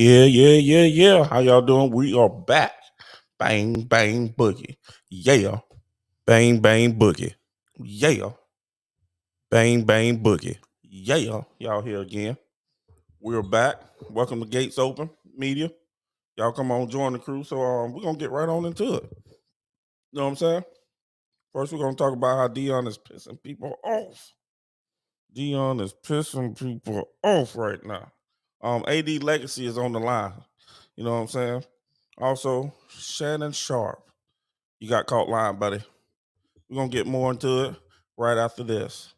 Yeah. How y'all doing? We are back. Bang, bang, boogie. Yeah. Bang, bang, boogie. Yeah. Bang, bang, boogie. Yeah. Y'all here again. We're back. Welcome to Gates Open Media. Y'all come on, join the crew. So we're gonna get right on into it. You know what I'm saying? First, we're gonna talk about how Deion is pissing people off. Deion is pissing people off right now. AD legacy is on the line. You know what I'm saying? Also, Shannon Sharp. You got caught lying, buddy. We're gonna get more into it right after this.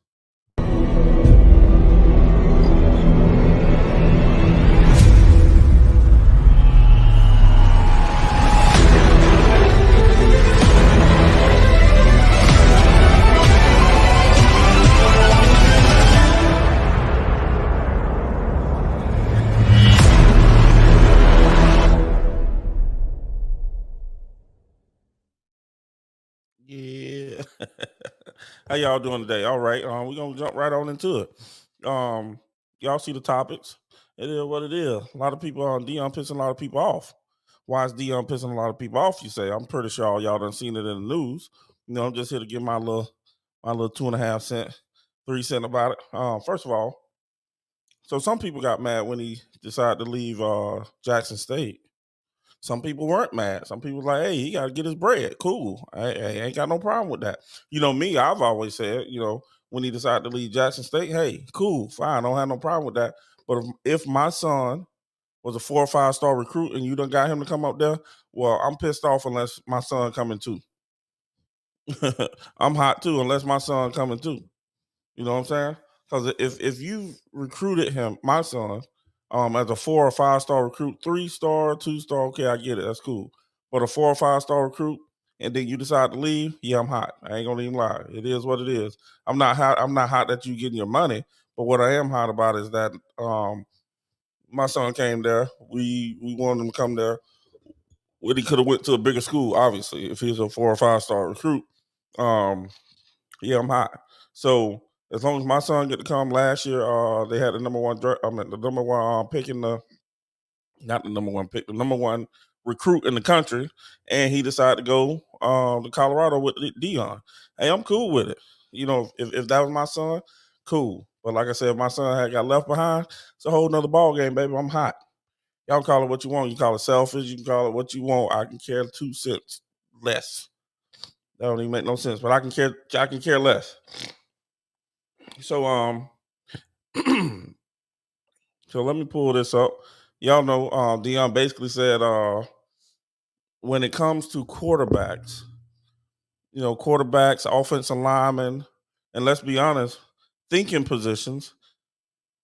Yeah. How y'all doing today? All right. We're gonna jump right on into it. Y'all see the topics. It is what it is. A lot of people on Dion pissing a lot of people off. Why is Dion pissing a lot of people off? You say. I'm pretty sure y'all done seen it in the news. I'm just here to give my little 2.5 cent, 3 cent about it. First of all, so some people got mad when he decided to leave Jackson State. Some people weren't mad. Some people like, hey, he got to get his bread. Cool. I ain't got no problem with that. Me, I've always said, when he decided to leave Jackson State, hey, cool, fine. I don't have no problem with that. But if my son was a 4 or 5 star recruit and you done got him to come up there, well, I'm pissed off unless my son coming too. I'm hot too unless my son coming too. You know what I'm saying? Because if you recruited him, my son, as a 4 or 5 star recruit, 3 star, 2 star, okay, I get it, that's cool. But a 4 or 5 star recruit, and then you decide to leave, yeah, I'm hot. I ain't gonna even lie. It is what it is. I'm not hot. I'm not hot that you getting your money, but what I am hot about is that my son came there. We wanted him to come there. Well, he could have went to a bigger school, obviously, if he was a 4 or 5 star recruit. Um, yeah, I'm hot. So as long as my son get to come last year, they had the number one. The number one pick in the not the number one pick, the number one recruit in the country, and he decided to go to Colorado with Deion. Hey, I'm cool with it. If that was my son, cool. But like I said, if my son had got left behind, it's a whole nother ball game, baby. I'm hot. Y'all call it what you want. You call it selfish. You can call it what you want. I can care 2 cents less. That don't even make no sense. But I can care. I can care less. So so let me pull this up. Y'all know Deion basically said when it comes to quarterbacks, quarterbacks, offensive linemen, and let's be honest, thinking positions,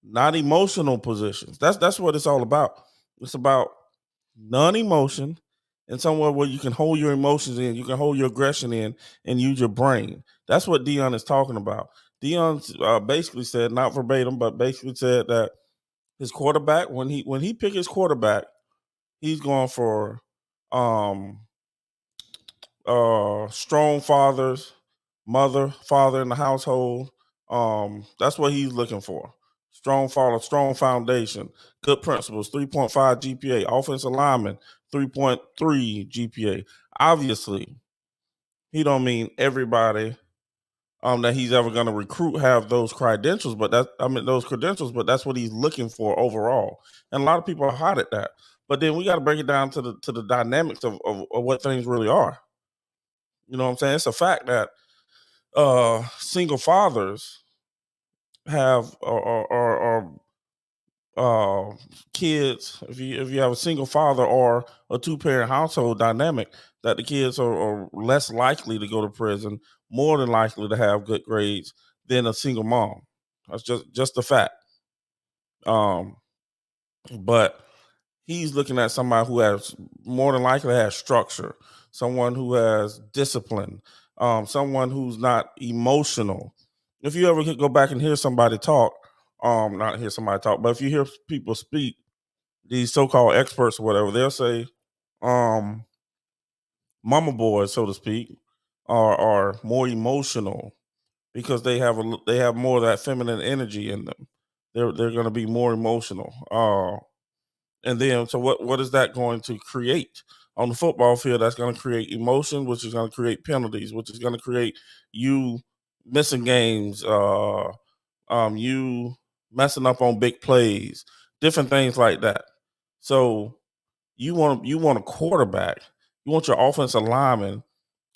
not emotional positions. That's what it's all about. It's about non-emotion and somewhere where you can hold your emotions in, you can hold your aggression in, and use your brain. That's what Deion is talking about. Deion basically said, not verbatim, but basically said that his quarterback, when he pick his quarterback, he's going for um strong fathers, father in the household. That's what he's looking for. Strong father, strong foundation, good principles, 3.5 GPA, offensive lineman, 3.3 GPA. Obviously, he don't mean everybody that he's ever going to recruit have those credentials, but that's what he's looking for overall. And a lot of people are hot at that. But then we got to break it down to the dynamics of what things really are. You know what I'm saying? It's a fact that single fathers have or kids. If you have a single father or a 2 parent household dynamic, that the kids are less likely to go to prison, more than likely to have good grades than a single mom. That's just a fact. Um, but he's looking at somebody who has more than likely has structure, someone who has discipline, someone who's not emotional. If you ever go back and hear somebody talk, not hear somebody talk, but if you hear people speak, these so-called experts or whatever, they'll say, um, mama boys, so to speak, are more emotional because they have more of that feminine energy in them. They're going to be more emotional. And then, so what is that going to create on the football field? That's going to create emotion, which is going to create penalties, which is going to create you missing games, you messing up on big plays, different things like that. So you want a quarterback, you want your offensive lineman,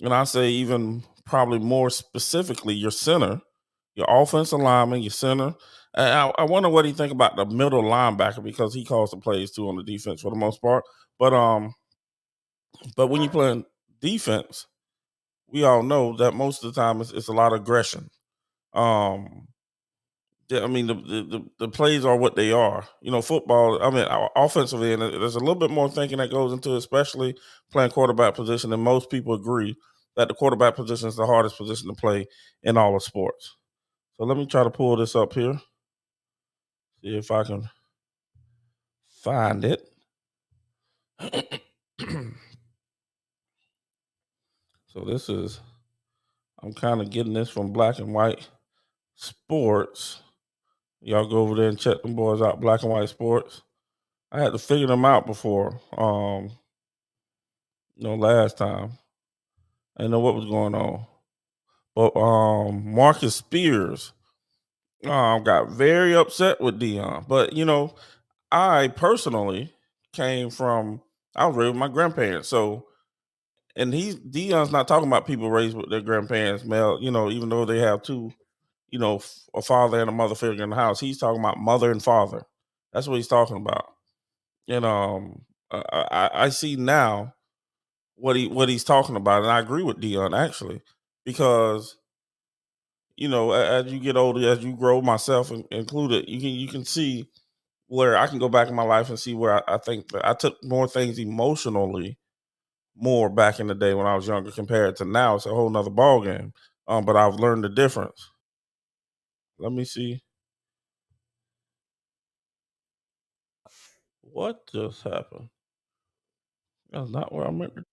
and I say even probably more specifically your center, your offensive lineman, your center. And I wonder what he think about the middle linebacker because he calls the plays too on the defense for the most part. But but when you playing defense, we all know that most of the time it's a lot of aggression. Um, I mean, the plays are what they are. You know, football. I mean, our offensive end. There's a little bit more thinking that goes into, it, especially playing quarterback position. And most people agree that the quarterback position is the hardest position to play in all of sports. So let me try to pull this up here. See if I can find it. So this is. I'm kind of getting this from Black and White Sports. Y'all go over there and check them boys out. Black and White Sports. I had to figure them out before. Last time. I didn't know what was going on. But Marcus Spears got very upset with Deion. But I personally came from I was raised with my grandparents. So and Deion's not talking about people raised with their grandparents, male, even though they have two, a father and a mother figure in the house. He's talking about mother and father. That's what he's talking about. And I see now what he's talking about, and I agree with Deion actually, because as you get older, as you grow, myself included, you can see where I can go back in my life and see where I think that I took more things emotionally more back in the day when I was younger compared to now. It's a whole nother ball game. But I've learned the difference. Let me see what just happened. That's not where I meant to.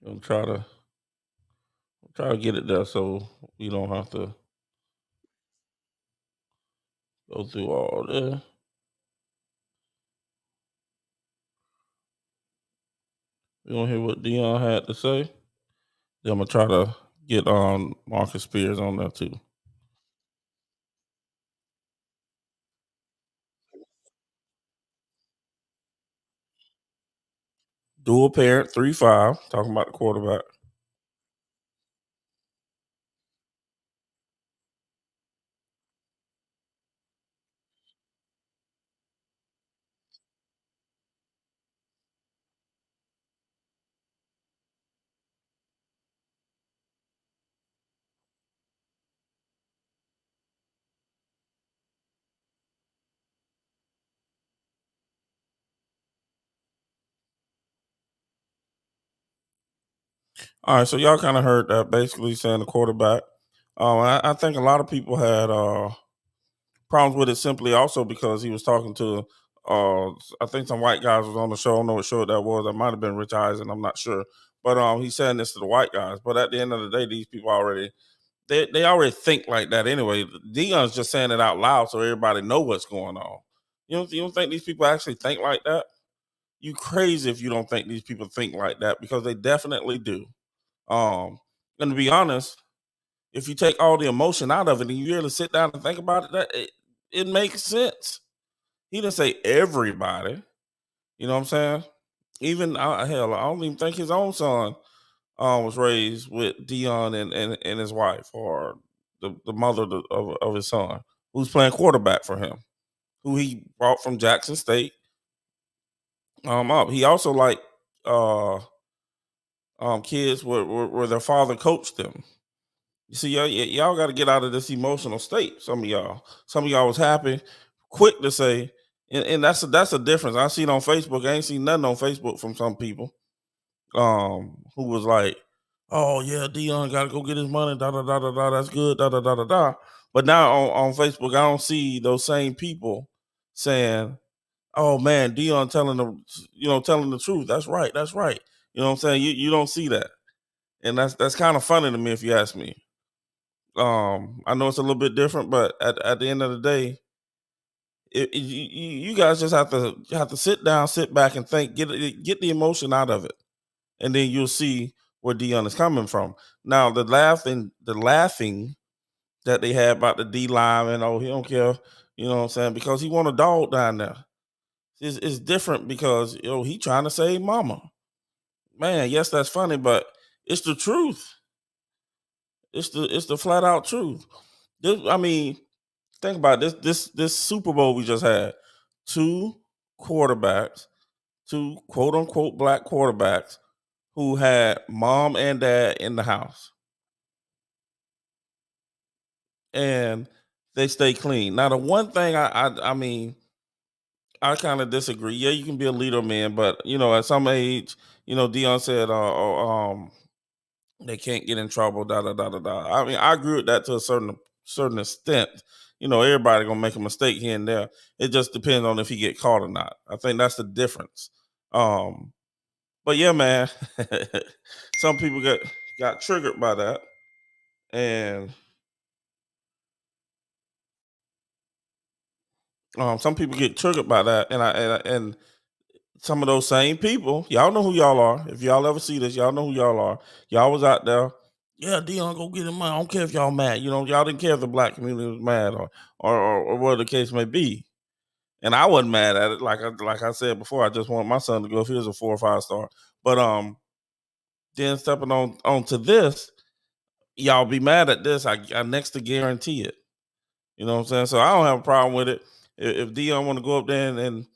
I'm try to get it there so you don't have to go through all this. You don't hear what Dion had to say? Then I'm gonna try to get Marcus Spears on there too. Dual parent, 3-5, talking about the quarterback. All right, so y'all kind of heard that basically saying the quarterback. I think a lot of people had problems with it simply also because he was talking to I think some white guys was on the show. I don't know what show that was. That might have been Rich Eisen. I'm not sure. But he's saying this to the white guys. But at the end of the day, these people they already think like that anyway. Dion's just saying it out loud so everybody know what's going on. You don't think these people actually think like that? You crazy if you don't think these people think like that because they definitely do. And to be honest, if you take all the emotion out of it and you really sit down and think about it, it makes sense. He didn't say everybody. You know what I'm saying? Even hell, I don't even think his own son was raised with Dion and his wife or the mother of his son, who's playing quarterback for him, who he brought from Jackson State up. He also like uh, kids where their father coached them. You see, y'all got to get out of this emotional state. Some of y'all was happy, quick to say, and that's a difference. I seen on Facebook. I ain't seen nothing on Facebook from some people, who was like, "Oh yeah, Dion got to go get his money." Da da da da da. That's good. Da da da da da. But now on Facebook, I don't see those same people saying, "Oh man, Dion telling the truth. That's right. That's right." You know what I'm saying? You don't see that. and that's kind of funny to me if you ask me. I know it's a little bit different, but at the end of the day, you guys just have to sit down, sit back, and think, get the emotion out of it, and then you'll see where Deion is coming from. Now the laughing that they had about the D line, and oh, he don't care, you know what I'm saying, because he want a dog down there. It's different because he trying to save mama. Man, yes, that's funny, but it's the truth. It's the flat out truth. I mean, think about this Super Bowl we just had. Two quarterbacks, two quote unquote black quarterbacks who had mom and dad in the house, and they stay clean. Now, the one thing I mean, I kind of disagree. Yeah, you can be a leader, man, but at some age, Dion said, they can't get in trouble. Da da da da da. I mean, I agree with that to a certain extent. Everybody gonna make a mistake here and there. It just depends on if he get caught or not. I think that's the difference. Um, but yeah, man, some people got triggered by that, and some people get triggered by that, and some of those same people, y'all know who y'all are. If y'all ever see this, y'all know who y'all are. Y'all was out there. Yeah, Dion, go get him money. I don't care if y'all mad. Y'all didn't care if the black community was mad or whatever the case may be. And I wasn't mad at it. Like I said before, I just want my son to go if he was a 4 or 5 star. But then stepping onto this, y'all be mad at this. I next to guarantee it. You know what I'm saying? So I don't have a problem with it. If Dion want to go up there and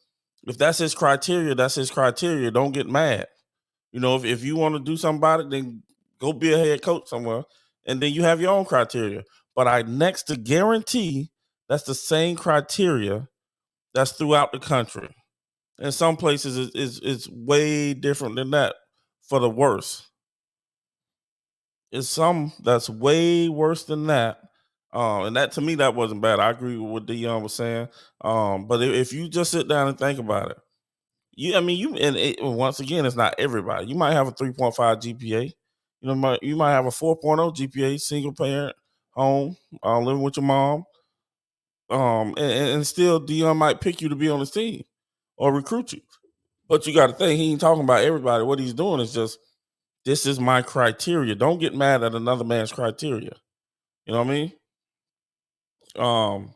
if that's his criteria, that's his criteria. Don't get mad. If you want to do something about it, then go be a head coach somewhere, and then you have your own criteria. But I next to guarantee that's the same criteria that's throughout the country. In some places, it's way different than that for the worse. It's some that's way worse than that. And that to me, that wasn't bad. I agree with what Dion was saying. But if you just sit down and think about it, I mean, once again, it's not everybody. You might have a 3.5 GPA. You might have a 4.0 GPA, single parent home, living with your mom. And still Dion might pick you to be on his team or recruit you. But you got to think he ain't talking about everybody. What he's doing is just this is my criteria. Don't get mad at another man's criteria. You know what I mean? Um,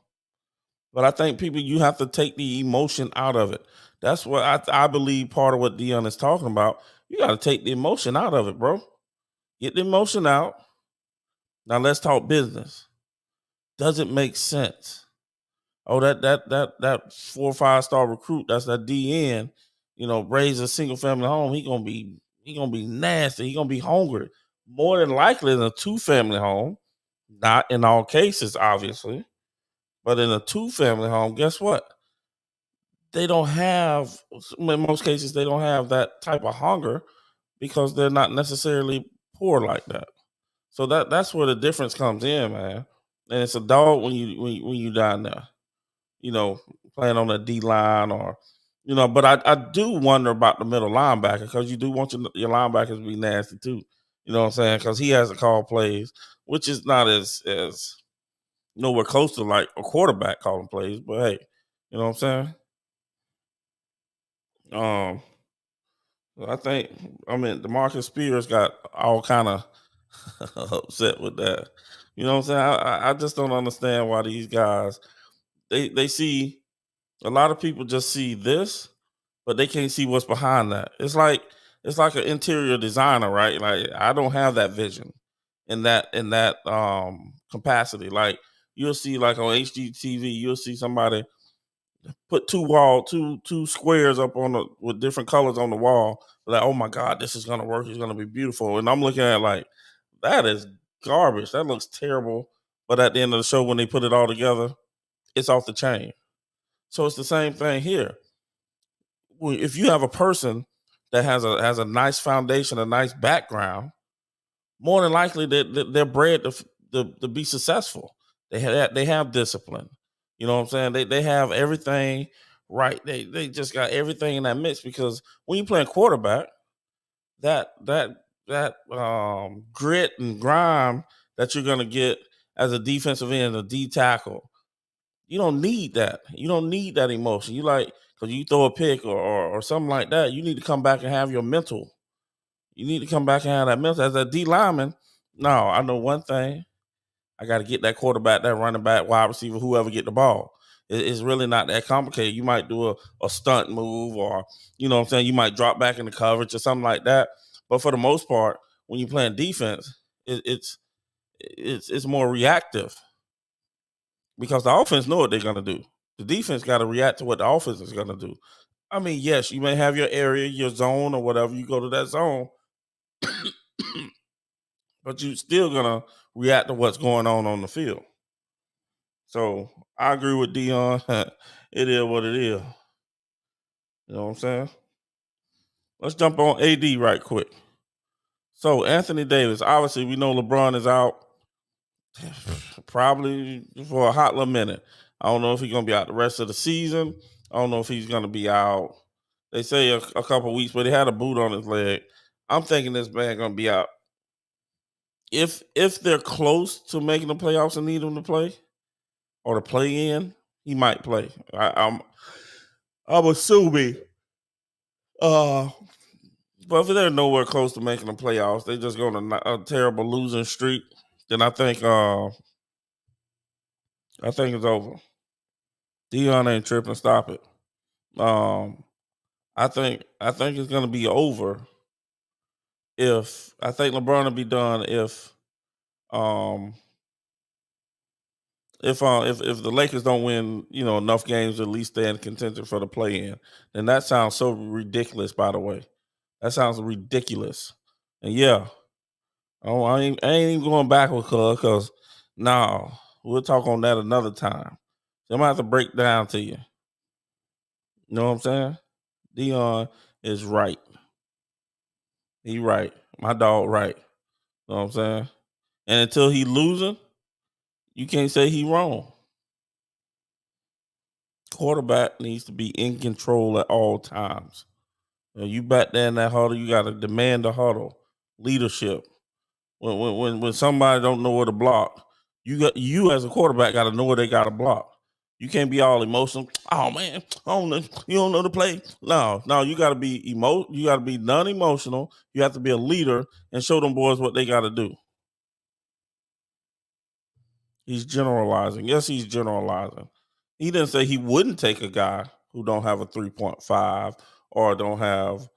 but I think people you have to take the emotion out of it. That's what I believe part of what Dion is talking about. You got to take the emotion out of it, bro. Get the emotion out. Now let's talk business. Does it make sense? Oh, that 4 or 5 star recruit, that's that DN, raise a single family home. He gonna be nasty. He gonna be hungry. More than likely in a 2 family home. Not in all cases, obviously, but in a 2 family home, guess what? They don't have in most cases they don't have that type of hunger because they're not necessarily poor like that. So that's where the difference comes in, man. And it's a dog when you down there, you know, playing on the D line or but I do wonder about the middle linebacker because you do want your linebackers to be nasty too. You know what I'm saying? Because he has to call plays, which is not as nowhere close to like a quarterback calling plays. But hey, you know what I'm saying? Um, I think Demarcus Spears got all kind of upset with that. You know what I'm saying? I just don't understand why these guys they see a lot of people just see this, but they can't see what's behind that. It's like an interior designer, right? Like I don't have that vision in that capacity. Like you'll see like on HGTV, you'll see somebody put two squares up with different colors on the wall. Like, oh my God, this is gonna work. It's gonna be beautiful. And I'm looking at like that is garbage. That looks terrible. But at the end of the show, when they put it all together, it's off the chain. So it's the same thing here. If you have a person that has a nice foundation, a nice background, more than likely they're bred to be successful. They have discipline. You know what I'm saying? They have everything right. They just got everything in that mix because when you play quarterback, that grit and grime that you're gonna get as a defensive end, a D tackle. You don't need that. You don't need that emotion. You like because you throw a pick or something like that. You need to come back and have your mental. You need to come back and have that mental. As a D lineman, no, I know one thing. I got to get that quarterback, that running back, wide receiver, whoever get the ball. It's really not that complicated. You might do a stunt move or, you know what I'm saying, you might drop back in the coverage or something like that. But for the most part, when you're playing defense, it's more reactive because the offense know what they're going to do. The defense got to react to what the offense is going to do. I mean, yes, you may have your area, your zone or whatever. You go to that zone, but you still going to react to what's going on the field. So I agree with Deion. It is what it is. You know what I'm saying? Let's jump on AD right quick. So Anthony Davis, obviously we know LeBron is out probably for a hot little minute. I don't know if he's gonna be out the rest of the season. I don't know if he's gonna be out. They say a couple weeks, but he had a boot on his leg. I'm thinking this man gonna be out. If they're close to making the playoffs and need him to play or to play in, he might play. I'm assuming. But if they're nowhere close to making the playoffs, they just go on a terrible losing streak. Then I think it's over. Deion ain't tripping. Stop it. I think it's gonna be over if I think LeBron will be done um if the Lakers don't win, enough games to at least stay in contention for the play in. Then that sounds so ridiculous, by the way. That sounds ridiculous. And yeah, I ain't even going backwards because no, we'll talk on that another time. So I'm gonna have to break down to you. You know what I'm saying? Deion is right. He right. My dog right. You know what I'm saying? And until he losing, you can't say he wrong. Quarterback needs to be in control at all times. You back there in that huddle, you got to demand the huddle. Leadership. When somebody don't know where to block, you as a quarterback got to know where they got to block. You can't be all emotional. Oh man, I don't know, you don't know the play. No, you got to be You got to be non-emotional. You have to be a leader and show them boys what they got to do. He's generalizing. Yes, he's generalizing. He didn't say he wouldn't take a guy who don't have a 3.5 or don't have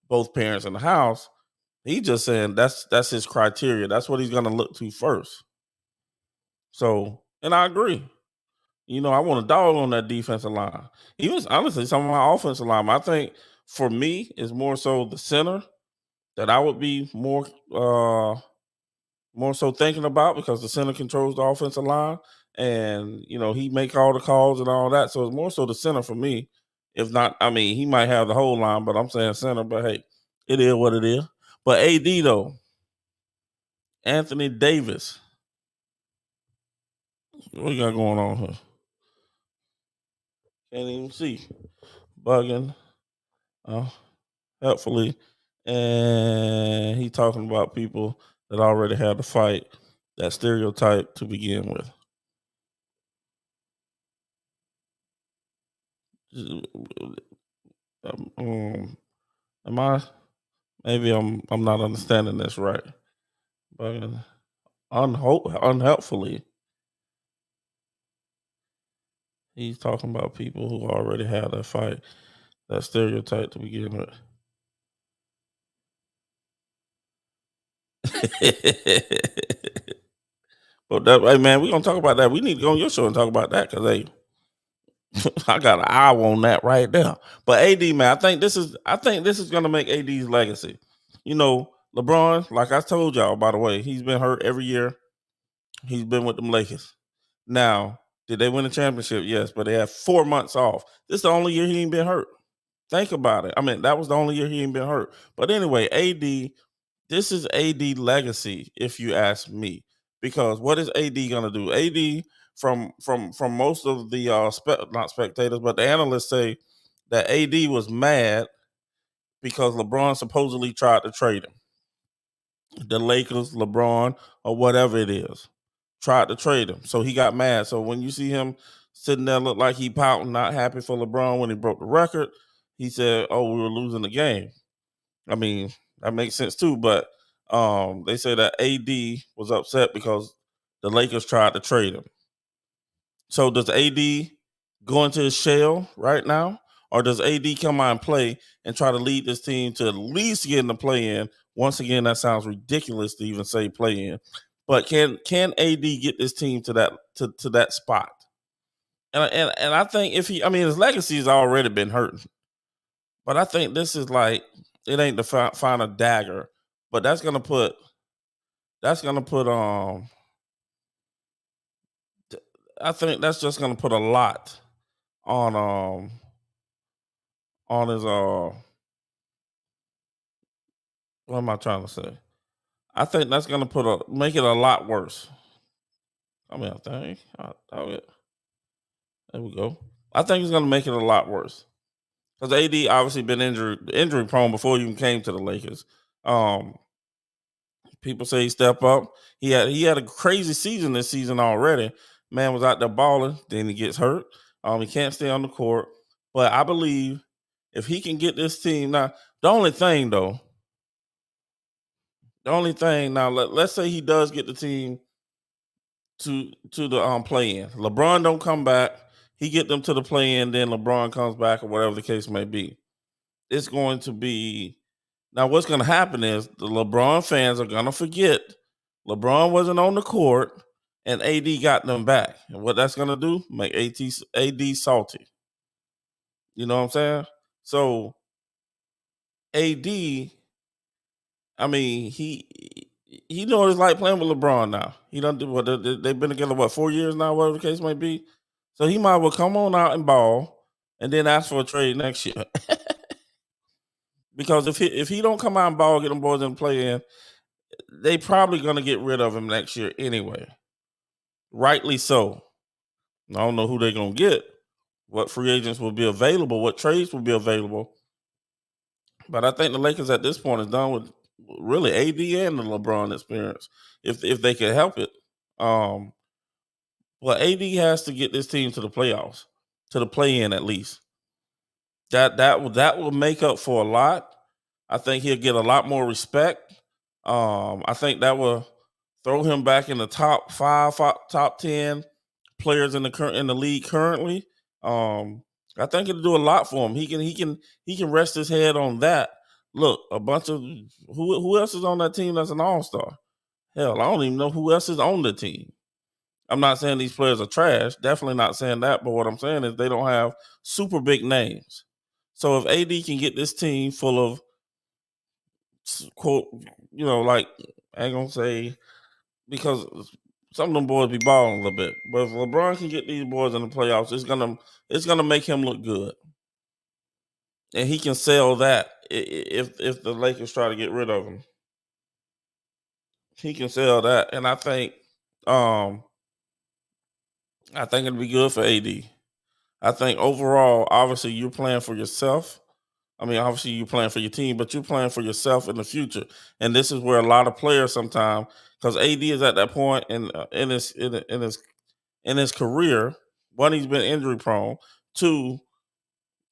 both parents in the house. He just saying that's his criteria. That's what he's gonna look to first. So, and I agree. I want a dog on that defensive line. Even honestly, some of my offensive line. I think for me, it's more so the center that I would be more so thinking about because the center controls the offensive line, and he make all the calls and all that. So it's more so the center for me. If not, I mean, he might have the whole line, but I'm saying center. But hey, it is what it is. But AD though, Anthony Davis, what you got going on here? Can't even see. Bugging. Helpfully. And he talking about people that already had the fight, that stereotype to begin with. Am I? Maybe I'm not understanding this right. But unhelpfully, he's talking about people who already had that fight, that stereotype to begin with. But that, hey man, we're gonna talk about that. We need to go on your show and talk about that because hey, I got an eye on that right there. But AD man, I think this is gonna make AD's legacy. LeBron, like I told y'all, by the way, he's been hurt every year. He's been with them Lakers. Now, did they win a championship? Yes, but they had 4 months off. This is the only year he ain't been hurt. Think about it. I mean, that was the only year he ain't been hurt. But anyway, AD, this is AD legacy, if you ask me. Because what is AD gonna do? AD from most of the not spectators, but the analysts say that AD was mad because LeBron supposedly tried to trade him. the Lakers, LeBron, or whatever it is, tried to trade him. So he got mad. So when you see him sitting there look like he pouting, not happy for LeBron when he broke the record, he said, "Oh, we were losing the game." I mean, that makes sense too. But they say that AD was upset because the Lakers tried to trade him. So does AD go into his shell right now? Or does AD come out and play and try to lead this team to at least get in the play in? Once again, that sounds ridiculous to even say play in. But can AD get this team to that spot? And I think if he, I mean, his legacy has already been hurting. But I think this is like it ain't the final dagger, but that's gonna put I think that's just gonna put a lot on his what am I trying to say? I think that's gonna make it a lot worse. I mean, I think there we go. I think it's gonna make it a lot worse because AD obviously been injury prone before he even came to the Lakers. Um, People say he step up. He had a crazy season this season already. Man was out there balling, then he gets hurt. He can't stay on the court. But I believe if he can get this team now, the only thing though, let's say he does get the team to the play in. LeBron don't come back. He get them to the play in, then LeBron comes back or whatever the case may be. It's going to be now. What's going to happen is the LeBron fans are going to forget LeBron wasn't on the court and AD got them back. And what that's going to do, make AD salty. You know what I'm saying? So AD, I mean, he know what it's like playing with LeBron now. He done do what they've been together 4 years now, whatever the case may be. So he might well come on out and ball, and then ask for a trade next year. Because if he don't come out and ball, get them boys in play in, they probably gonna get rid of him next year anyway. Rightly so. I don't know who they're gonna get, what free agents will be available, what trades will be available. But I think the Lakers at this point is done with really AD and the LeBron experience, if they can help it. Well, AD has to get this team to the playoffs, to the play-in at least. That will make up for a lot. I think he'll get a lot more respect. I think that will throw him back in the top 5, top 10 players in the league currently. I think it'll do a lot for him. He can rest his head on that. Look, a bunch of who else is on that team that's an all-star? Hell, I don't even know who else is on the team. I'm not saying these players are trash. Definitely not saying that. But what I'm saying is they don't have super big names. So if AD can get this team full of quote, like I ain't gonna say because some of them boys be balling a little bit. But if LeBron can get these boys in the playoffs, it's gonna make him look good, and he can sell that if the Lakers try to get rid of him. He can sell that, and um I think it'd be good for AD. I think overall, obviously, you're playing for yourself. I mean, obviously, you're playing for your team, but you're playing for yourself in the future. And this is where a lot of players sometimes, because AD is at that point in his career. One, he's been injury prone. Two,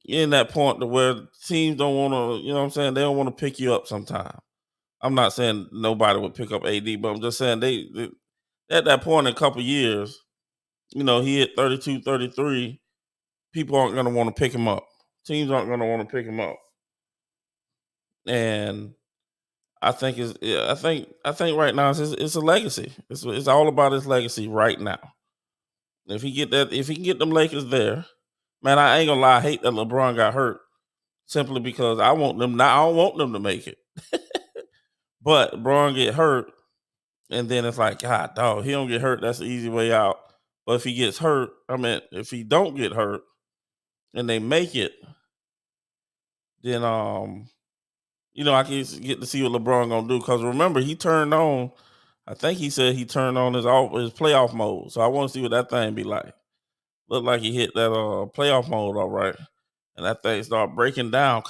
in that point to where teams don't want to, you know what I'm saying? They don't want to pick you up sometimes. I'm not saying nobody would pick up AD, but I'm just saying they at that point in a couple years, he hit 32, 33. People aren't going to want to pick him up. Teams aren't going to want to pick him up. And I think right now it's a legacy. It's all about his legacy right now. If he can get them Lakers there, man, I ain't gonna lie. I hate that LeBron got hurt simply because I don't want them to make it. But LeBron get hurt, and then it's like, God, dog, he don't get hurt. That's the easy way out. But if he gets hurt, if he don't get hurt, and they make it, then I can get to see what LeBron gonna do. Because remember, he turned on. I think he said he turned on his playoff mode. So I want to see what that thing be like. Looked like he hit that playoff mode all right, and that thing started breaking down.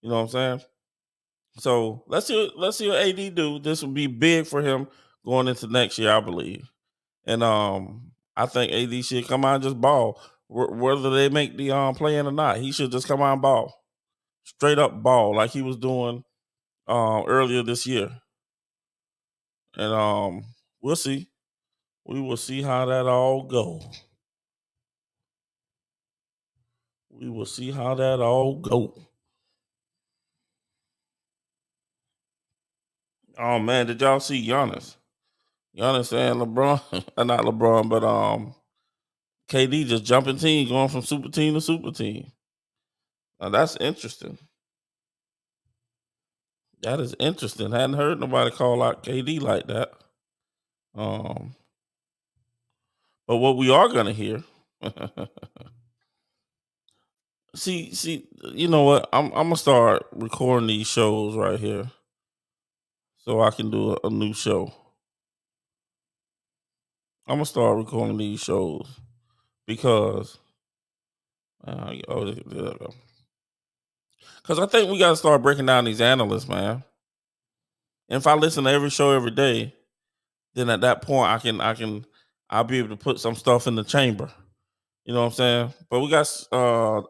You know what I'm saying? So let's see what AD do. This will be big for him going into next year, I believe. And I think AD should come out and just ball. Whether they make the play in or not, he should just come out and ball. Straight up ball like he was doing earlier this year. And we'll see. We will see how that all go. We will see how that all go. Oh man, did y'all see Giannis? Giannis and LeBron, not LeBron, but KD just jumping team, going from super team to super team. Now that's interesting. That is interesting. Hadn't heard nobody call out KD like that. Um, but what we are gonna hear, see, you know what? I'm gonna start recording these shows right here, so I can do a new show. I'm gonna start recording these shows because, because I think we gotta start breaking down these analysts, man. And if I listen to every show every day, then at that point I'll be able to put some stuff in the chamber. You know what I'm saying? But we got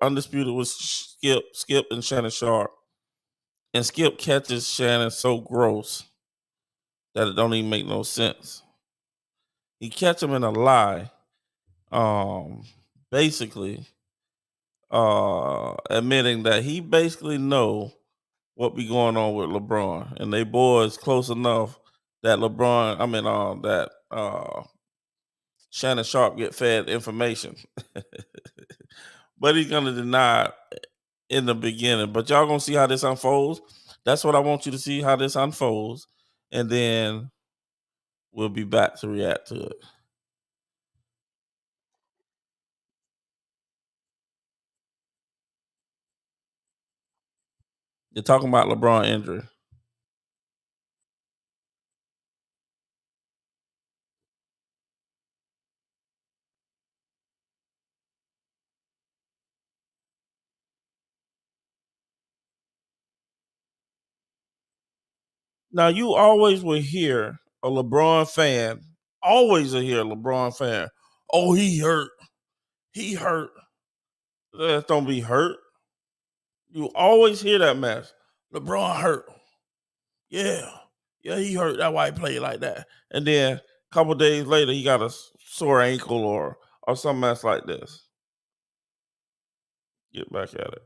Undisputed with Skip and Shannon Sharp. And Skip catches Shannon so gross that it don't even make no sense. He catch him in a lie. Basically admitting that he basically know what be going on with LeBron. And they boys close enough that that Shannon Sharp get fed information. But he's gonna deny it in the beginning. But y'all gonna see how this unfolds. That's what I want you to see, how this unfolds, and then we'll be back to react to it. You're talking about LeBron injury. Now you always will hear a LeBron fan, always will hear a LeBron fan. Oh, he hurt. He hurt. Don't be hurt. You always hear that mess. LeBron hurt. Yeah. Yeah, he hurt. That's why he played like that. And then a couple days later, he got a sore ankle or some mess like this. Get back at it.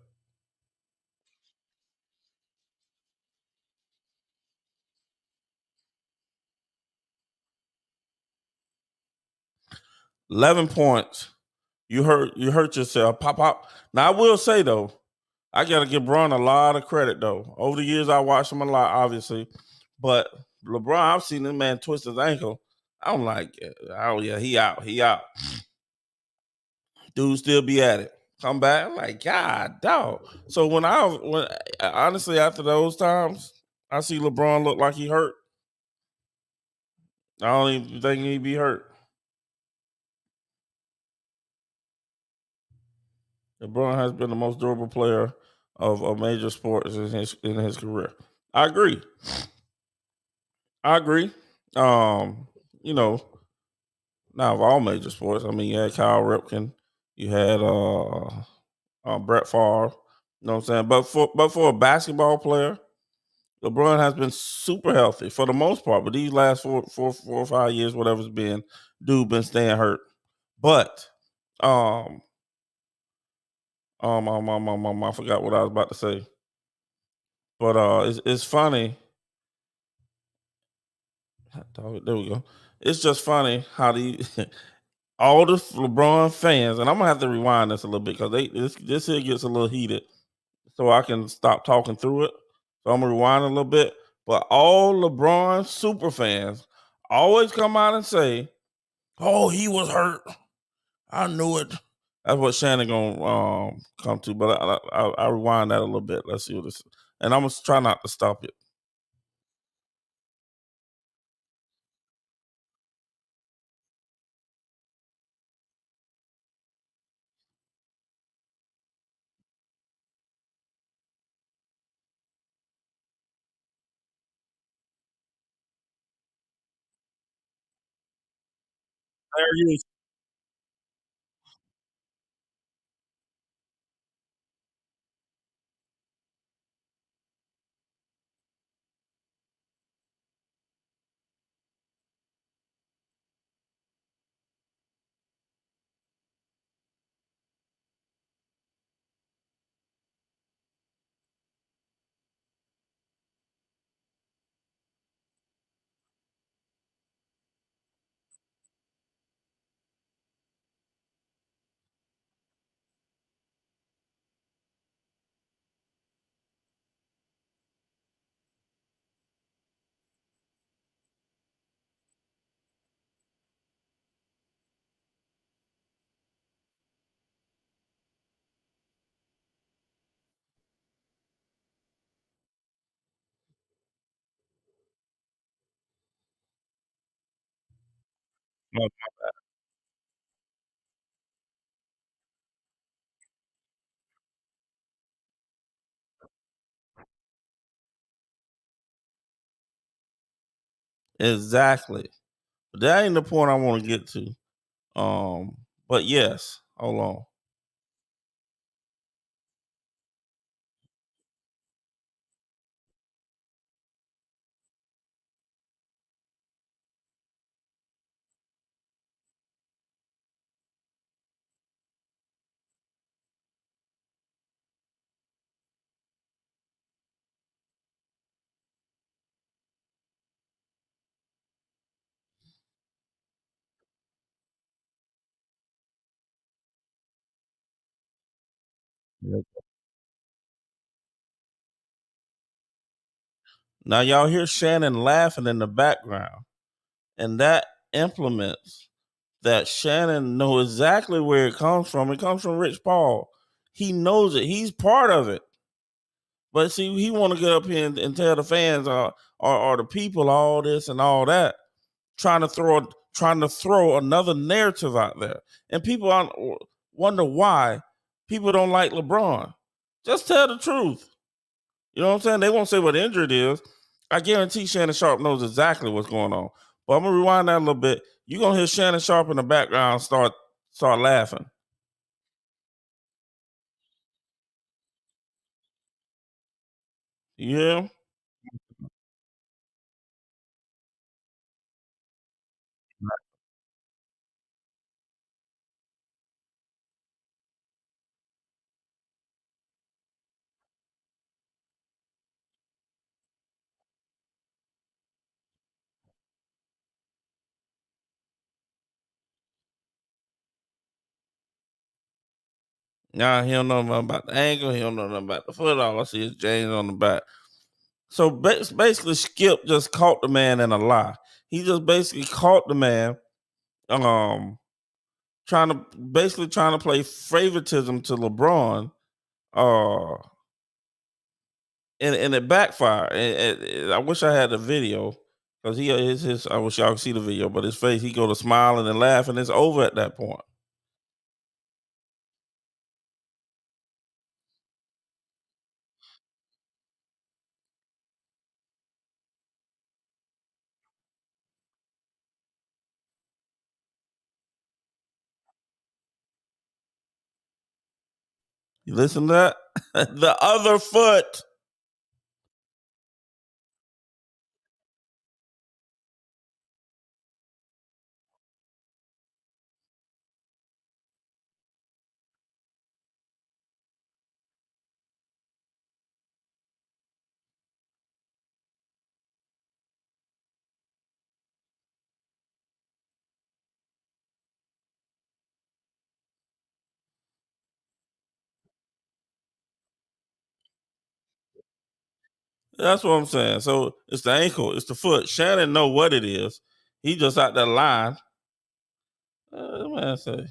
11 points. You hurt yourself. Pop pop. Now I will say though, I gotta give Bron a lot of credit though. Over the years, I watched him a lot, obviously, but LeBron, I've seen this man twist his ankle. I'm like, oh yeah, he out, he out. Dude still be at it. Come back, I'm like, God, dog. So when honestly after those times, I see LeBron look like he hurt. I don't even think he'd be hurt. LeBron has been the most durable player of major sports in his career. I agree. I agree. Um, you know, Not of all major sports. I mean, you had Kyle Ripken, you had Brett Favre. You know what I'm saying? But for a basketball player, LeBron has been super healthy for the most part. But these last 4 or 5 years, whatever it's been, dude been staying hurt. But um I forgot what I was about to say. But it's funny. There we go. It's just funny how the all the LeBron fans, and I'm gonna have to rewind this a little bit because this here gets a little heated, so I can stop talking through it. So I'm gonna rewind a little bit. But all LeBron super fans always come out and say, "Oh, he was hurt. I knew it." That's what Shannon gonna come to. But I rewind that a little bit. Let's see what this. And I'm gonna try not to stop it. There he is. No, exactly. But that ain't the point I want to get to. But yes, hold on. Yep. Now y'all hear Shannon laughing in the background, and that implements that Shannon know exactly where it comes from. It comes from Rich Paul. He knows it. He's part of it. But see, he want to get up here and tell the fans or the people all this and all that, trying to throw another narrative out there, and people wonder why people don't like LeBron. Just tell the truth. You know what I'm saying? They won't say what the injury is. I guarantee Shannon Sharp knows exactly what's going on. But I'm gonna rewind that a little bit. You're gonna hear Shannon Sharp in the background start laughing. Yeah. Nah, he don't know nothing about the ankle. He don't know nothing about the foot. All I see is James on the back. So basically, Skip just caught the man in a lie. He just basically caught the man, um, trying to play favoritism to LeBron, uh, and it backfired. And I wish I had the video because he his I wish y'all could see the video, but his face, he go to smiling and laughing. It's over at that point. You listen to that? The other foot. That's what I'm saying. So it's the ankle, it's the foot. Shannon know what it is. He just out that line. Man, say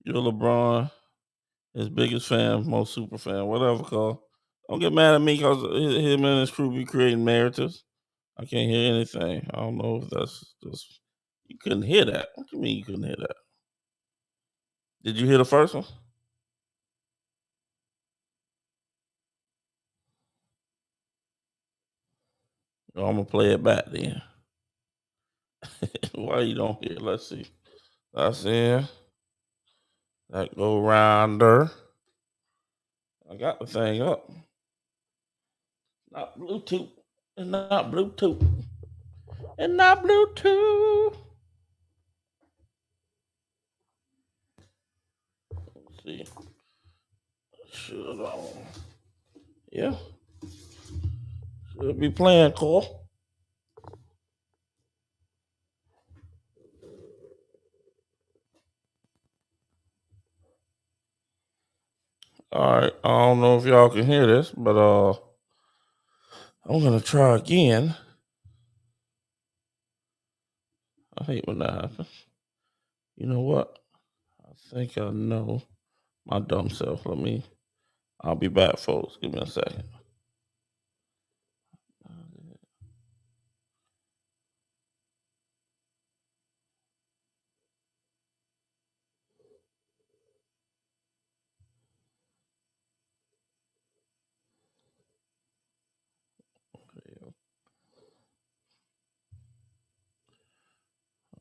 you're LeBron, his biggest fan, most super fan, whatever. Call. Don't get mad at me because him and his crew be creating narratives. I can't hear anything. I don't know if that's just you couldn't hear that. What do you mean you couldn't hear that? Did you hear the first one? Oh, I'm gonna play it back then. Why you don't hear? Let's see. That's in. That go rounder. I got the thing up. Not Bluetooth. And not Bluetooth. And not Bluetooth. Let's see. Should yeah. Should be playing, Cole. All right. I don't know if y'all can hear this, but I'm gonna try again. I hate when that happens. You know what? I think I know my dumb self. I'll be back, folks. Give me a second.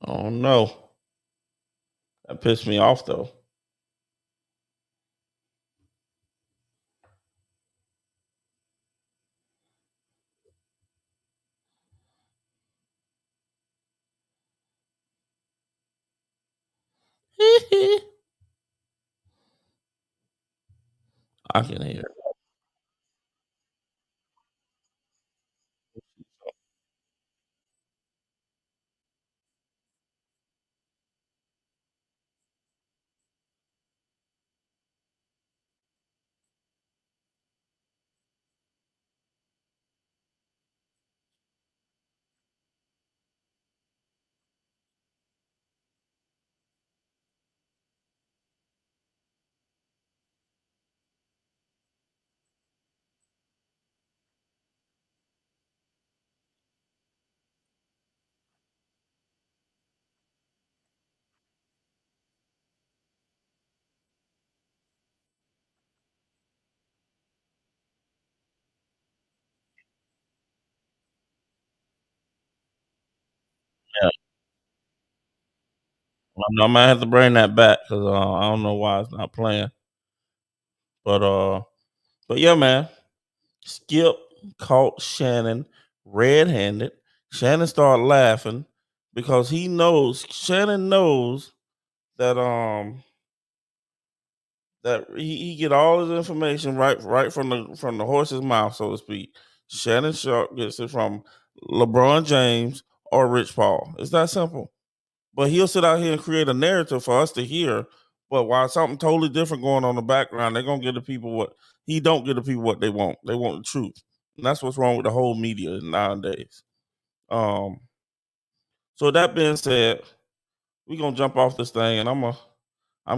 Oh no. That pissed me off though. I can hear it. Yeah. I might have to bring that back because I don't know why it's not playing. But yeah, man. Skip caught Shannon red-handed. Shannon started laughing because Shannon knows that that he get all his information right from the horse's mouth, so to speak. Shannon Sharp gets it from LeBron James or Rich Paul. It's that simple. But he'll sit out here and create a narrative for us to hear. But while something totally different going on in the background, they're gonna give the people what he don't give the people what they want. They want the truth. And that's what's wrong with the whole media nowadays. Um, so that being said, we're gonna jump off this thing and I'm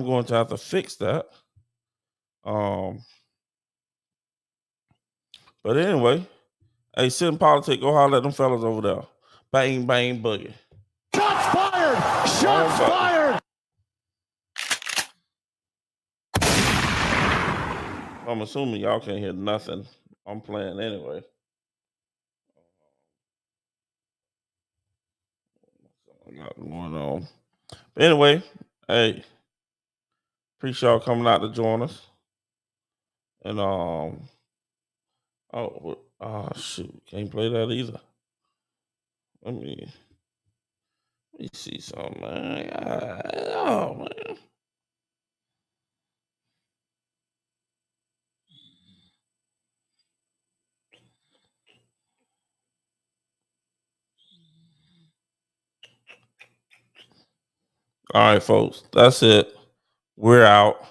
going to have to fix that. Um, but anyway, hey, sit in politics, go holler at them fellas over there. Bang, bang, boogie. Shots fired! Shots fired! I'm assuming y'all can't hear nothing. I'm playing anyway. I got going on. But anyway, hey, appreciate y'all coming out to join us. And shoot, can't play that either. Let me see something, man. Oh man. All right, folks. That's it. We're out.